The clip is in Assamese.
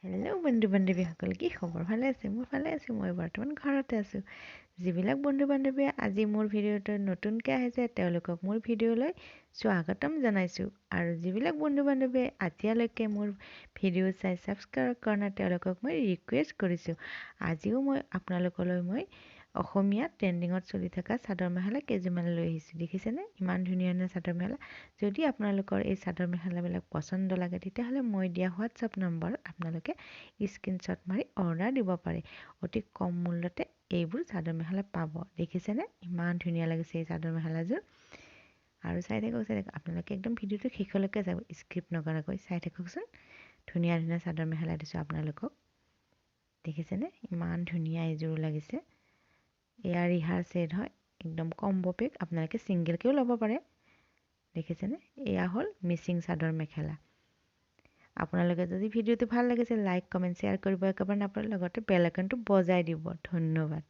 হেল্ল' বন্ধু বান্ধৱীসকল, কি খবৰ? ভালে আছে? মই ভালে আছোঁ। মই বৰ্তমান ঘৰতে আছোঁ। যিবিলাক বন্ধু বান্ধৱীয়ে আজি মোৰ ভিডিঅ'টো নতুনকৈ আহিছে তেওঁলোকক মোৰ ভিডিঅ'লৈ স্বাগতম জনাইছোঁ। আৰু যিবিলাক বন্ধু বান্ধৱীয়ে এতিয়ালৈকে মোৰ ভিডিঅ' চাই ছাবস্ক্ৰাইব কৰা নাই তেওঁলোকক মই ৰিকুৱেষ্ট কৰিছোঁ। আজিও মই আপোনালোকলৈ অসমীয়া ট্ৰেণ্ডিঙত চলি থকা চাদৰ মেখেলা কেইযোৰমান লৈ আহিছোঁ। দেখিছেনে ইমান ধুনীয়া ধুনীয়া চাদৰ মেখেলা? যদি আপোনালোকৰ এই চাদৰ মেখেলাবিলাক পচন্দ লাগে তেতিয়াহ'লে মই দিয়া হোৱাটছআপ নম্বৰত আপোনালোকে স্ক্ৰীনশ্বট মাৰি অৰ্ডাৰ দিব পাৰে। অতি কম মূল্যতে এইবোৰ চাদৰ মেখেলা পাব। দেখিছেনে ইমান ধুনীয়া লাগিছে এই চাদৰ মেখেলাযোৰ? আৰু চাই থাকক আপোনালোকে একদম ভিডিঅ'টো শেষলৈকে যাব, স্কিপ নকৰাকৈ চাই থাককচোন। ধুনীয়া ধুনীয়া চাদৰ মেখেলা দিছোঁ আপোনালোকক। দেখিছেনে ইমান ধুনীয়া এইযোৰো লাগিছে। এয়া ৰিহাৰ ছেট হয়, একদম কম্ব পেক। আপোনালোকে ছিংগলকৈও ল'ব পাৰে। দেখিছেনে এয়া হ'ল মিচিং চাদৰ মেখেলা। আপোনালোকে যদি ভিডিঅ'টো ভাল লাগিছে লাইক কমেণ্ট শ্বেয়াৰ কৰিব একেবাৰে নাপাহৰে, লগতে বেল আইকনটো বজাই দিব। ধন্যবাদ।